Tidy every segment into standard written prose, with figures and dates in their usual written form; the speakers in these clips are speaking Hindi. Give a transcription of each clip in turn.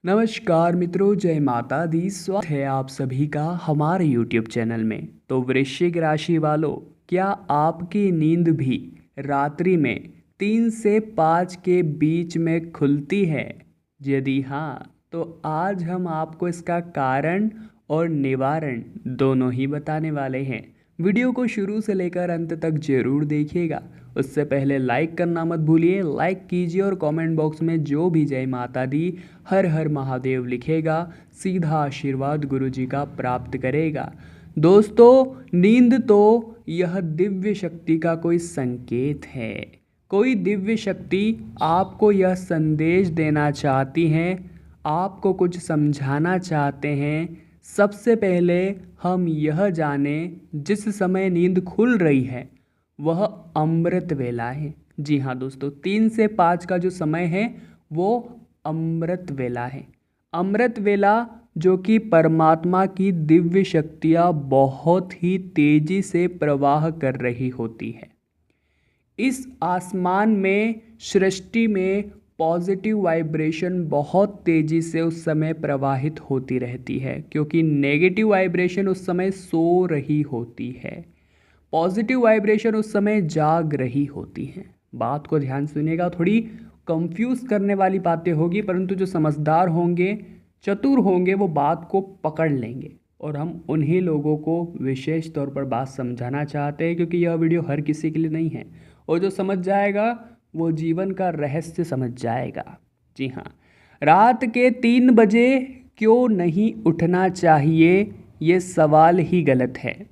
नमस्कार मित्रों, जय माता दी। स्वागत है आप सभी का हमारे YouTube चैनल में। तो वृश्चिक राशि वालों, क्या आपकी नींद भी रात्रि में 3 से 5 के बीच में खुलती है? यदि हाँ, तो आज हम आपको इसका कारण और निवारण दोनों ही बताने वाले हैं। वीडियो को शुरू से लेकर अंत तक जरूर देखिएगा। उससे पहले लाइक करना मत भूलिए। लाइक कीजिए और कमेंट बॉक्स में जो भी जय माता दी हर हर महादेव लिखेगा सीधा आशीर्वाद गुरु जी का प्राप्त करेगा। दोस्तों, नींद तो यह दिव्य शक्ति का कोई संकेत है। कोई दिव्य शक्ति आपको यह संदेश देना चाहती है, आपको कुछ समझाना चाहते हैं। सबसे पहले हम यह जानें, जिस समय नींद खुल रही है वह अमृत वेला है। जी हाँ दोस्तों, 3 से 5 का जो समय है वो अमृत वेला है। अमृत वेला जो कि परमात्मा की दिव्य शक्तियाँ बहुत ही तेजी से प्रवाह कर रही होती है। इस आसमान में, सृष्टि में पॉजिटिव वाइब्रेशन बहुत तेज़ी से उस समय प्रवाहित होती रहती है, क्योंकि नेगेटिव वाइब्रेशन उस समय सो रही होती है, पॉजिटिव वाइब्रेशन उस समय जाग रही होती हैं। बात को ध्यान सुनिएगा, थोड़ी कंफ्यूज करने वाली बातें होगी, परंतु जो समझदार होंगे, चतुर होंगे, वो बात को पकड़ लेंगे। और हम उन्हीं लोगों को विशेष तौर पर बात समझाना चाहते हैं, क्योंकि यह वीडियो हर किसी के लिए नहीं है। और जो समझ जाएगा वो जीवन का रहस्य समझ जाएगा। जी हाँ, रात के 3 बजे क्यों नहीं उठना चाहिए, ये सवाल ही गलत है।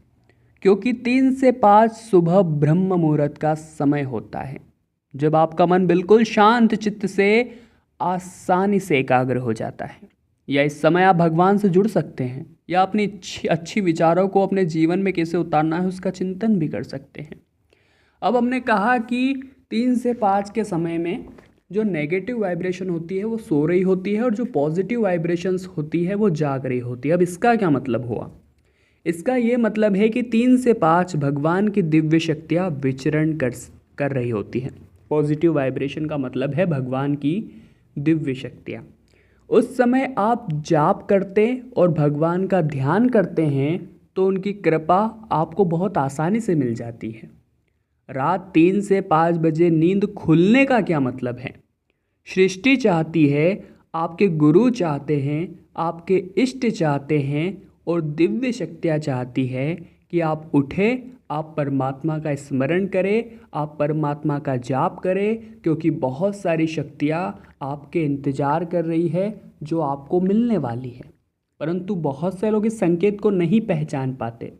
क्योंकि 3 से 5 सुबह ब्रह्म मुहूर्त का समय होता है, जब आपका मन बिल्कुल शांत चित्त से आसानी से एकाग्र हो जाता है। या इस समय आप भगवान से जुड़ सकते हैं, या अपनी अच्छी विचारों को अपने जीवन में कैसे उतारना है उसका चिंतन भी कर सकते हैं। अब हमने कहा कि 3 से 5 के समय में जो नेगेटिव वाइब्रेशन होती है वो सो रही होती है, और जो पॉजिटिव वाइब्रेशंस होती है वो जाग रही होती है। अब इसका क्या मतलब हुआ? इसका ये मतलब है कि 3 से 5 भगवान की दिव्य शक्तियाँ विचरण कर रही होती हैं। पॉजिटिव वाइब्रेशन का मतलब है भगवान की दिव्य शक्तियाँ। उस समय आप जाप करते और भगवान का ध्यान करते हैं तो उनकी कृपा आपको बहुत आसानी से मिल जाती है। रात 3 से 5 बजे नींद खुलने का क्या मतलब है? सृष्टि चाहती है, आपके गुरु चाहते हैं, आपके इष्ट चाहते हैं, और दिव्य शक्तियाँ चाहती है कि आप उठें, आप परमात्मा का स्मरण करें, आप परमात्मा का जाप करें, क्योंकि बहुत सारी शक्तियाँ आपके इंतज़ार कर रही है जो आपको मिलने वाली है। परंतु बहुत से लोग इस संकेत को नहीं पहचान पाते।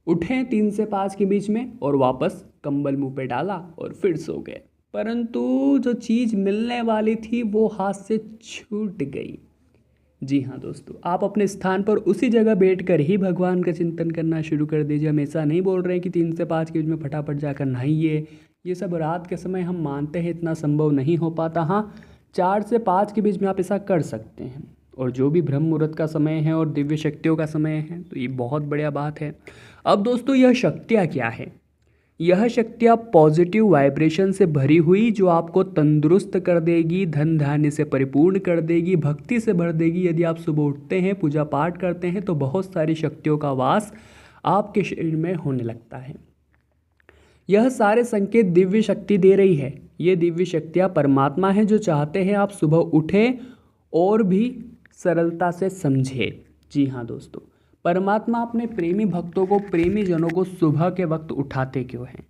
उठें 3 से 5 के बीच में और वापस कंबल मुंह पे डाला और फिर सो गए, परंतु जो चीज़ मिलने वाली थी वो हाथ से छूट गई। जी हाँ दोस्तों, आप अपने स्थान पर उसी जगह बैठकर ही भगवान का चिंतन करना शुरू कर दीजिए। हम ऐसा नहीं बोल रहे हैं कि 3 से 5 के बीच में फटाफट जाकर नहाइए, ये सब रात के समय हम मानते हैं इतना संभव नहीं हो पाता। हाँ, 4 से 5 के बीच में आप ऐसा कर सकते हैं, और जो भी ब्रह्म मुहूर्त का समय है और दिव्य शक्तियों का समय है, तो ये बहुत बढ़िया बात है। अब दोस्तों, यह शक्तियाँ क्या है? यह शक्तियाँ पॉजिटिव वाइब्रेशन से भरी हुई, जो आपको तंदुरुस्त कर देगी, धन धान्य से परिपूर्ण कर देगी, भक्ति से भर देगी। यदि आप सुबह उठते हैं, पूजा पाठ करते हैं, तो बहुत सारी शक्तियों का वास आपके शरीर में होने लगता है। यह सारे संकेत दिव्य शक्ति दे रही है। ये दिव्य शक्तियाँ परमात्मा है, जो चाहते हैं आप सुबह उठें और भी सरलता से समझें। जी हाँ दोस्तों, परमात्मा अपने प्रेमी भक्तों को, प्रेमी जनों को सुबह के वक्त उठाते क्यों हैं?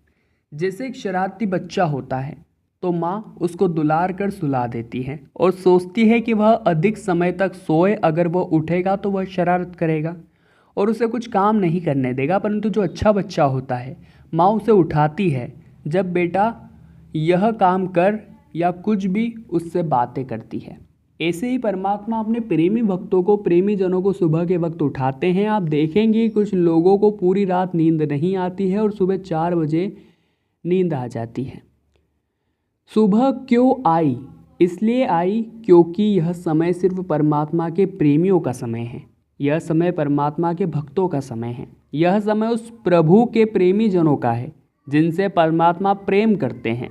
जैसे एक शरारती बच्चा होता है तो माँ उसको दुलार कर सुला देती है और सोचती है कि वह अधिक समय तक सोए, अगर वह उठेगा तो वह शरारत करेगा और उसे कुछ काम नहीं करने देगा। परंतु जो अच्छा बच्चा होता है, माँ उसे उठाती है, जब बेटा यह काम कर, या कुछ भी उससे बातें करती है। ऐसे ही परमात्मा अपने प्रेमी भक्तों को, प्रेमी जनों को सुबह के वक्त उठाते हैं। आप देखेंगे कुछ लोगों को पूरी रात नींद नहीं आती है और सुबह 4 बजे नींद आ जाती है। सुबह क्यों आई? इसलिए आई क्योंकि यह समय सिर्फ परमात्मा के प्रेमियों का समय है। यह समय परमात्मा के भक्तों का समय है। यह समय उस प्रभु के प्रेमी जनों का है जिनसे परमात्मा प्रेम करते हैं।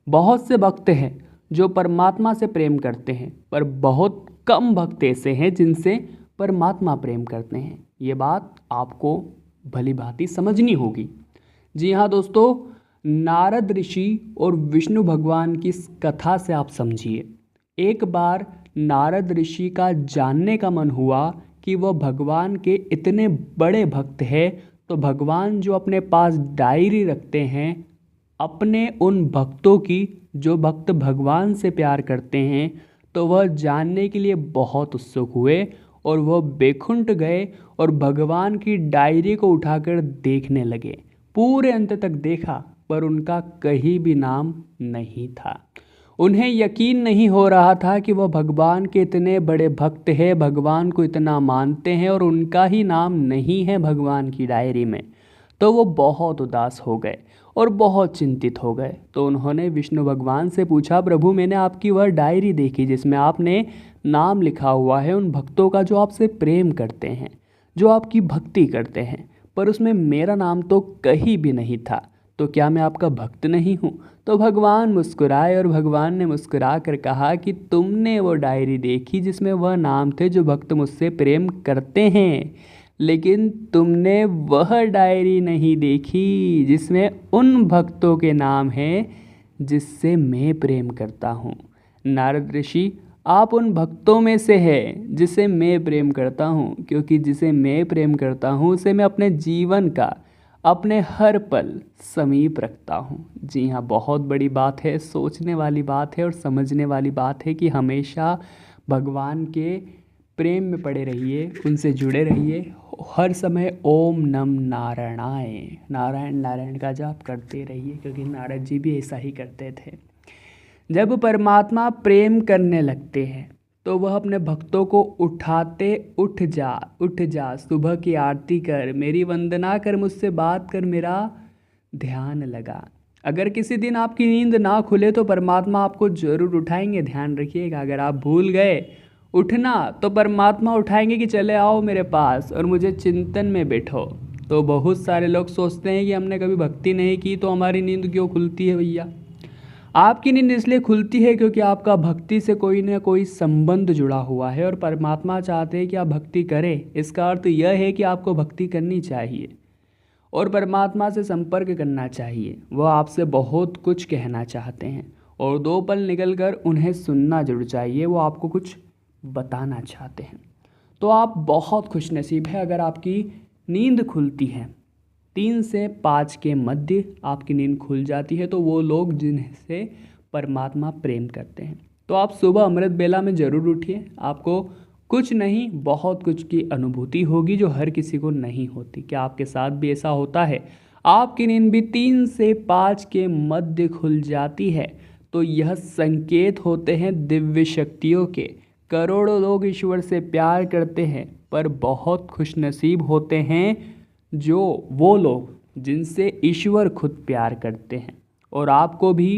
बहुत से भक्त हैं जो परमात्मा से प्रेम करते हैं, पर बहुत कम भक्त ऐसे हैं जिनसे परमात्मा प्रेम करते हैं। ये बात आपको भली भांति समझनी होगी। जी हाँ दोस्तों, नारद ऋषि और विष्णु भगवान की इस कथा से आप समझिए। एक बार नारद ऋषि का जानने का मन हुआ कि वह भगवान के इतने बड़े भक्त हैं, तो भगवान जो अपने पास डायरी रखते हैं अपने उन भक्तों की जो भक्त भगवान से प्यार करते हैं, तो वह जानने के लिए बहुत उत्सुक हुए और वह बैकुंठ गए और भगवान की डायरी को उठाकर देखने लगे। पूरे अंत तक देखा पर उनका कहीं भी नाम नहीं था। उन्हें यकीन नहीं हो रहा था कि वह भगवान के इतने बड़े भक्त हैं, भगवान को इतना मानते हैं और उनका ही नाम नहीं है भगवान की डायरी में। तो वो बहुत उदास हो गए और बहुत चिंतित हो गए। तो उन्होंने विष्णु भगवान से पूछा, प्रभु मैंने आपकी वह डायरी देखी जिसमें आपने नाम लिखा हुआ है उन भक्तों का जो आपसे प्रेम करते हैं, जो आपकी भक्ति करते हैं, पर उसमें मेरा नाम तो कहीं भी नहीं था, तो क्या मैं आपका भक्त नहीं हूँ? तो भगवान मुस्कुराए और भगवान ने मुस्कुरा कर कहा कि तुमने वो डायरी देखी जिसमें वह नाम थे जो भक्त मुझसे प्रेम करते हैं, लेकिन तुमने वह डायरी नहीं देखी जिसमें उन भक्तों के नाम हैं जिससे मैं प्रेम करता हूँ। नारद ऋषि, आप उन भक्तों में से हैं जिसे मैं प्रेम करता हूँ, क्योंकि जिसे मैं प्रेम करता हूँ उसे मैं अपने जीवन का, अपने हर पल समीप रखता हूँ। जी हाँ, बहुत बड़ी बात है, सोचने वाली बात है और समझने वाली बात है कि हमेशा भगवान के प्रेम में पड़े रहिए, उनसे जुड़े रहिए। हर समय ओम नम नारायणाय, नारायण नारायण का जाप करते रहिए, क्योंकि नारद जी भी ऐसा ही करते थे। जब परमात्मा प्रेम करने लगते हैं तो वह अपने भक्तों को उठाते, उठ जा, सुबह की आरती कर, मेरी वंदना कर, मुझसे बात कर, मेरा ध्यान लगा। अगर किसी दिन आपकी नींद ना खुले तो परमात्मा आपको जरूर उठाएंगे, ध्यान रखिएगा। अगर आप भूल गए उठना तो परमात्मा उठाएंगे कि चले आओ मेरे पास और मुझे चिंतन में बैठो। तो बहुत सारे लोग सोचते हैं कि हमने कभी भक्ति नहीं की तो हमारी नींद क्यों खुलती है। भैया, आपकी नींद इसलिए खुलती है क्योंकि आपका भक्ति से कोई ना कोई संबंध जुड़ा हुआ है और परमात्मा चाहते हैं कि आप भक्ति करें। इसका अर्थ यह है कि आपको भक्ति करनी चाहिए और परमात्मा से संपर्क करना चाहिए। वह आपसे बहुत कुछ कहना चाहते हैं और दो पल निकलकर उन्हें सुनना जरूर चाहिए। वो आपको कुछ बताना चाहते हैं। तो आप बहुत खुशनसीब है अगर आपकी नींद खुलती है। 3 से 5 के मध्य आपकी नींद खुल जाती है तो वो लोग जिनसे परमात्मा प्रेम करते हैं। तो आप सुबह अमृत बेला में ज़रूर उठिए। आपको कुछ नहीं बहुत कुछ की अनुभूति होगी जो हर किसी को नहीं होती। क्या आपके साथ भी ऐसा होता है? आपकी नींद भी 3 से 5 के मध्य खुल जाती है तो यह संकेत होते हैं दिव्य शक्तियों के। करोड़ों लोग ईश्वर से प्यार करते हैं पर बहुत खुशनसीब होते हैं जो वो लोग जिनसे ईश्वर खुद प्यार करते हैं। और आपको भी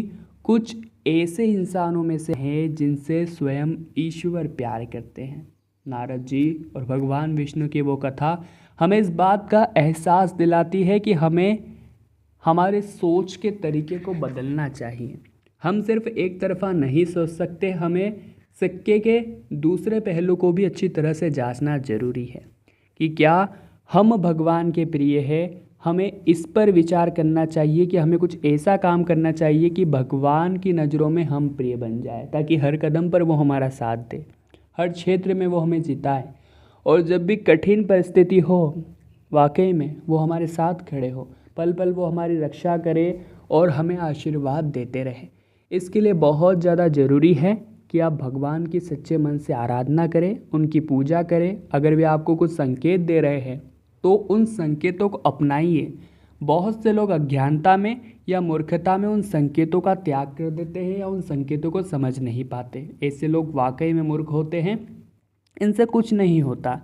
कुछ ऐसे इंसानों में से हैं जिनसे स्वयं ईश्वर प्यार करते हैं। नारद जी और भगवान विष्णु की वो कथा हमें इस बात का एहसास दिलाती है कि हमें हमारे सोच के तरीके को बदलना चाहिए। हम सिर्फ एक तरफा नहीं सोच सकते, हमें सिक्के के दूसरे पहलू को भी अच्छी तरह से जांचना जरूरी है कि क्या हम भगवान के प्रिय हैं। हमें इस पर विचार करना चाहिए कि हमें कुछ ऐसा काम करना चाहिए कि भगवान की नज़रों में हम प्रिय बन जाए, ताकि हर कदम पर वो हमारा साथ दे, हर क्षेत्र में वो हमें जिताए और जब भी कठिन परिस्थिति हो वाकई में वो हमारे साथ खड़े हो, पल पल वो हमारी रक्षा करे और हमें आशीर्वाद देते रहे। इसके लिए बहुत ज़्यादा ज़रूरी है कि आप भगवान की सच्चे मन से आराधना करें, उनकी पूजा करें। अगर वे आपको कुछ संकेत दे रहे हैं तो उन संकेतों को अपनाइए। बहुत से लोग अज्ञानता में या मूर्खता में उन संकेतों का त्याग कर देते हैं या उन संकेतों को समझ नहीं पाते। ऐसे लोग वाकई में मूर्ख होते हैं, इनसे कुछ नहीं होता,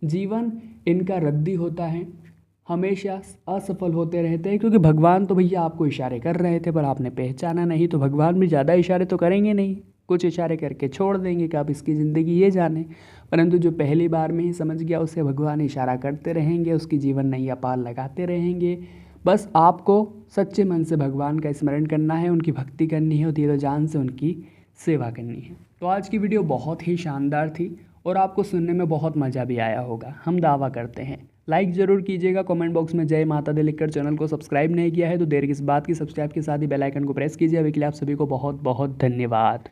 जीवन इनका रद्दी होता है, हमेशा असफल होते रहते हैं। क्योंकि भगवान तो भैया आपको इशारे कर रहे थे पर आपने पहचाना नहीं, तो भगवान भी ज़्यादा इशारे तो करेंगे नहीं, कुछ इशारे करके छोड़ देंगे कि आप इसकी ज़िंदगी ये जाने। परंतु जो पहली बार में ही समझ गया उसे भगवान इशारा करते रहेंगे, उसकी जीवन नैया पार लगाते रहेंगे। बस आपको सच्चे मन से भगवान का स्मरण करना है, उनकी भक्ति करनी है और दिलो जान से उनकी सेवा करनी है। तो आज की वीडियो बहुत ही शानदार थी और आपको सुनने में बहुत मज़ा भी आया होगा, हम दावा करते हैं। लाइक ज़रूर कीजिएगा, कमेंट बॉक्स में जय माता दी लिखकर चैनल को सब्सक्राइब नहीं किया है तो देर किस बात की, सब्सक्राइब के साथ ही बेल आइकन को प्रेस कीजिए। अभी के लिए आप सभी को बहुत बहुत धन्यवाद।